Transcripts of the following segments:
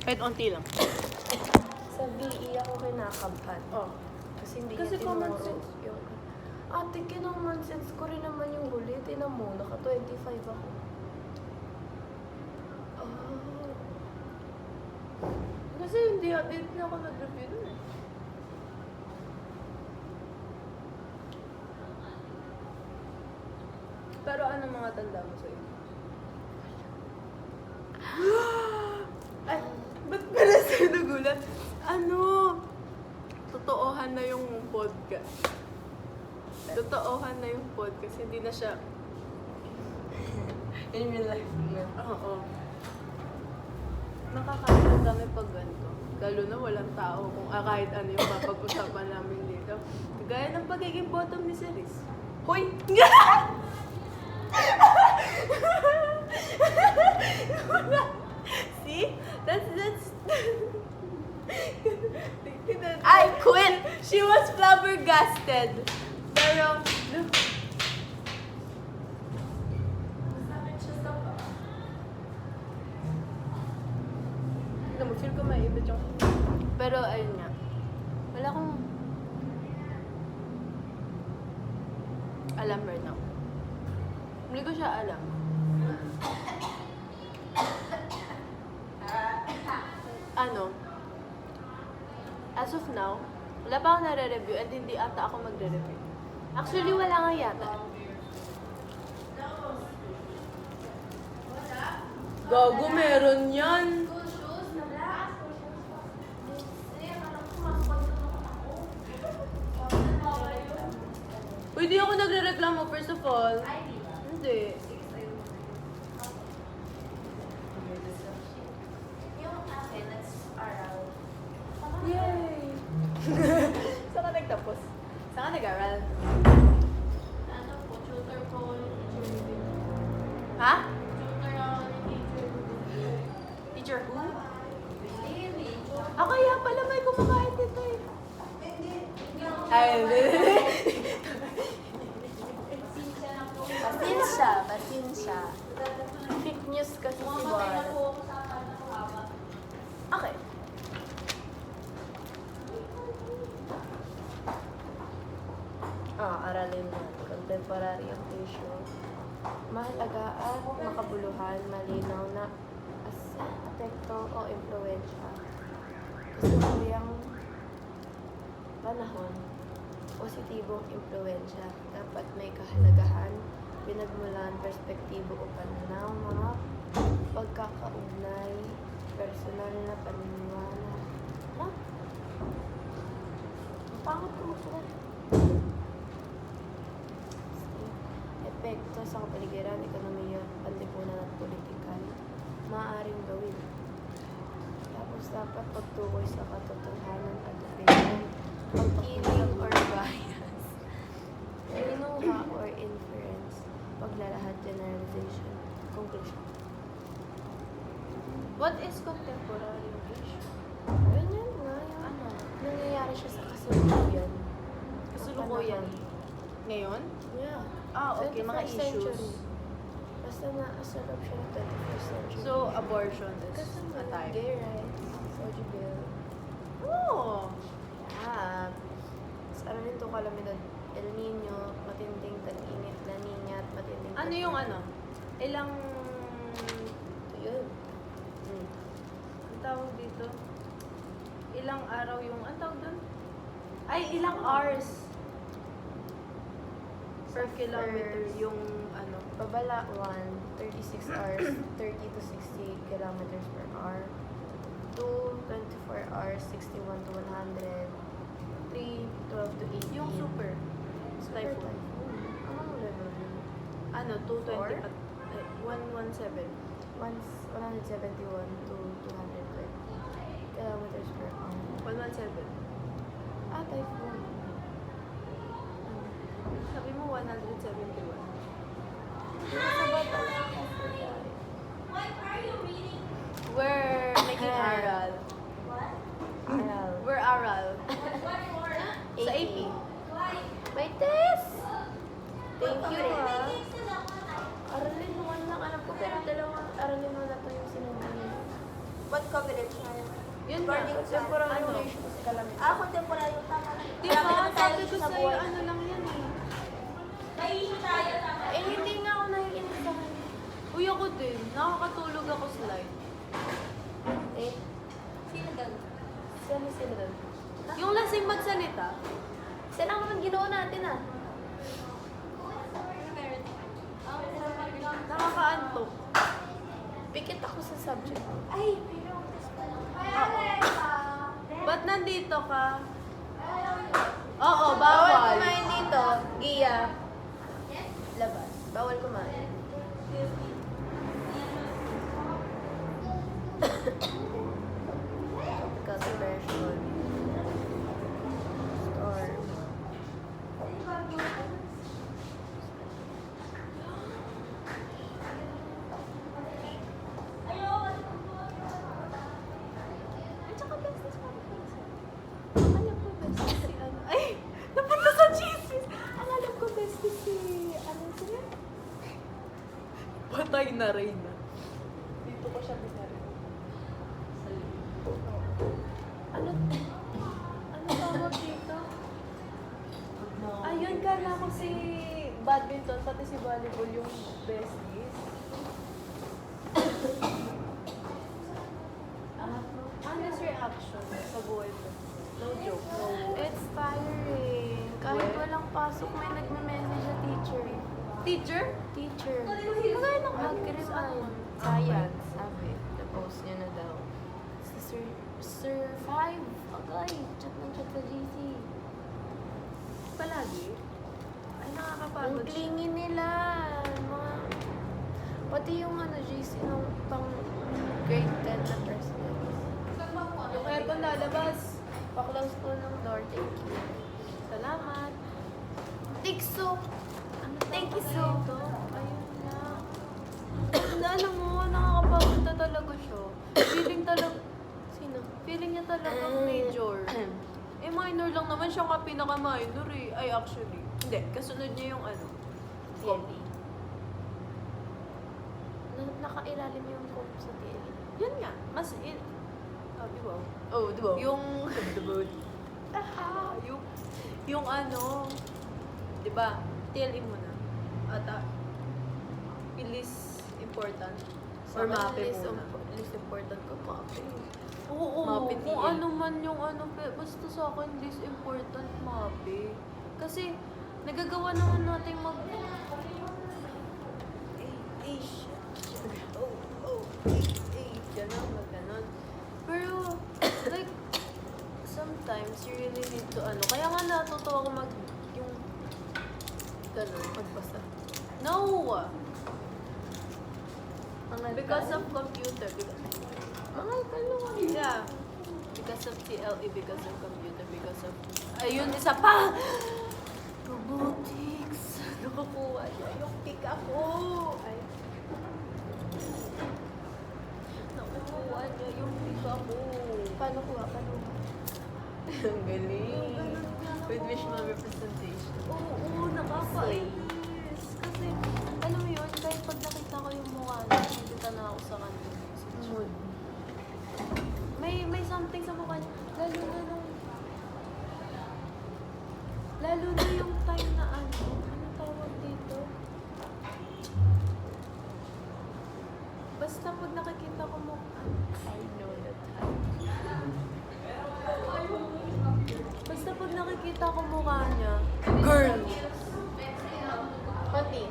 Kahit onti lang. Sa VE ako kinakabahan. Oh. Kasi hindi Kasi niya common tinuro sense. yung... Ate, common sense ko rin naman yung huli. Tinan mo, naka 25 ako. Kasi hindi na ako nag-review nun eh. Pero ano mga tanda mo sa iyo? Ay, ba't pala sa'yo nagulat? Ano? Totoohan na yung podcast. Totoohan na yung podcast. Hindi na siya... In real life na. Oo. Nakakain kami pag ganito. Lalo na walang tao kung kahit ano yung papag-usapan namin dito. Gaya ng pagiging bottom ni Ceris. Hoy! See? That's... I quit! She was flabbergasted. Pero... Feel ko maibit yung... Pero ayun nga. Wala akong... alam right now. Hindi ko siya alam. Ano? As of now, wala pa ako nare-review and hindi ata ako magre-review. Actually, wala nga yata. Gago, meron yan. Hindi ako nagre-reklamo, first of all. Hindi. Yay! Saan ka nagtapos? Saan ka nag-aral? Ha? Teacher who? Ah, kaya pala may kumakain dito eh. Ay, hindi. Pasensya. Fake news kasi si Juan. Okay. Aralin mo. Contemporary ang issue. Mahalaga at makabuluhan, malinaw na apekto o impluwensya. Kasayang panahon, positibong impluwensya. Dapat may kahalagahan, pinagmulan, perspektibo o pananaw, mga pagkakaugnay, personal na paniniwala. Ha? Ang pangat ko magsulat. Epekto sa kapaligiran, ekonomiya, panlipunan at politikal. Maaaring gawin. Tapos dapat pagtukoy sa katotohanan at opinion, pagkinig or bias, pinuha or inference, paglalahad, generalization, conclusion. What is contemporary issue? Ganyan nga yung ano, nangyayari siya sa kasalukuyan. Kasalukuyan. Ngayon? Yeah. Ah, okay. Mga 21st issues. century. Basta naasalap siya ng 21st century. So, abortion is kasi a mga type. gay rights, Soji Bill. Oh! Yeah. Tapos ano rin itong kalamidad? El Nino, matinding tag-init, La Nina, at matinding Ano yung ano? Ilang... Ito yun. Ang tawag dito? Ilang araw yung... Ang tawag doon? Ay, ilang hours per kilometer First. yung ano. Babala 1, 36 hours, 30 to 60 kilometers per hour. 2, 24 hours, 61 to 100. 3, 12 to 18. Yung super. Super Typhoon. Anong level yun? Ano, 220 Or? 117. 171 to 220 kilometers per hour. 117. Typhoon. Sabi mo 171. Sabay pala ako. We're making aral. Aral. We're aral. Sa AP. May test! Thank you, ha. Aralin mo lang alam ko, pero dalawang aralin mo na to yung sinabi niya. What coverage na yun? Yun nga. Temporary Ano? relation kasi calamity. Contemporary yung tama na. Di Marami ba? naman tayo Sabi ko sa sa'yo, buhay. ano lang yan eh. Hindi nga ako naiinis sa kanya. Uy, ako din. Nakakatulog ako sa live. Eh, Sino doon? sino doon? Yung lasing magsalita, Saan lang naman ginawa natin ah? nakakaantok. Pikit ako sa subject. Ay, pero... Ba't nandito ka? Oo, Bawal bawal. kumain dito. Gia. Labas. Bawal kumain. Tropical depression. Storm. At saka business podcast. Alam ko business si ano. Ay! Napunta sa chismis! Ang alam ko business si... Ano sila? Patay na rin na. Dito ko siya binaril. Sa likod. Ano? Ano tawag dito? Ayun, kala ko si badminton, pati si volleyball yung besties. Honest reaction sa buhay ko. No joke, no. It's tiring. Kahit Well, walang pasok, may nagme-message na teacher. Teacher? Teacher. Kagaya ng Mag-resign. Science. Sabi, na-post niya na daw. Si Sir 5. Agay, chat ng chat sa GC. Palagi? Ay, Ang nakakapagod siya. clingy nila. Mga... Pati yung ano, GC nung pang grade 10 na person. Yung aircon lalabas. Pa-close ko ng door. Thank you. Salamat. Tikso. Thank you so. Ito, ayun na. Na alam mo, nakakapagod na talaga siya. Feeling talaga... Sino? Feeling niya talaga major. Eh, minor lang naman siya nga pinaka-minor eh. Ay, actually. Hindi, kasunod niya yung ano. TLE. Nakailalim yung comp sa TLE. Yan nga. Mas in... Oh, di ba? Oh, di ba? Yung... yung ano... Di ba? TLE muna. At least important. Or mape muna. Least important ko, mape. Oo, Mape kung TL. ano man yung ano, basta sa akin, this important mape. Kasi, nagagawa naman natin mag... Ganon, ganon. Pero, like, sometimes you really need to ano. Kaya nga natuto ako mag... yung... Ganon, magbasa. No! Because of computer. Mga kalungan. Yeah. Because of TLE, because of computer, because of... Ayun, isa pa! Robotics. Nakakuha niya yung pick ako. Ay. Nakakuha niya yung pick ako. Paano kuha? Paano kuha? Ang galing. With visual representation. Oo, nakakainis. Kasi, alam mo yun, kahit pag nakita ko yung mukha niya, nakikita na ako sa kanya. Mood. May something sa mukha niya. Lalo na yung time na ano tawag dito? Basta pag nakikita ko mukha, I know that. basta pag nakikita ko mukha niya, girl! Pati.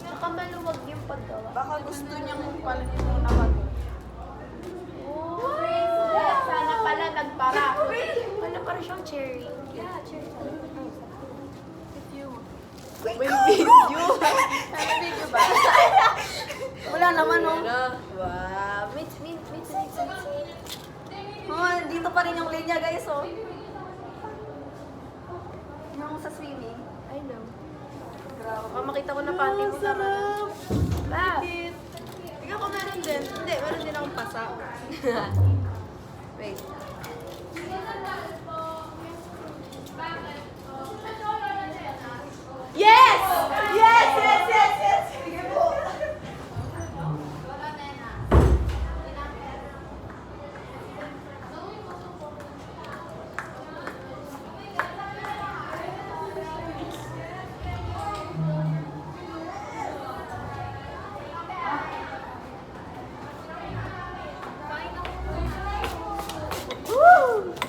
Baka maluwag yung paggawa. Baka gusto niyang palit mo naman. Sana pala nagpara. Wala para siyang cherry. Yeah, cherry. If you... May video. May video ba? Wala naman, no? Wow. Meet. Dito pa rin yung linya, guys, oh. Yung sa swimming. I know. Grabe. Baka makita ko na panty mo tama na. Ba? Ikaw ko meron din. Hindi, meron din akong pasa. Wait. Yes! Yes! Yes! Yes! Yes! Woo!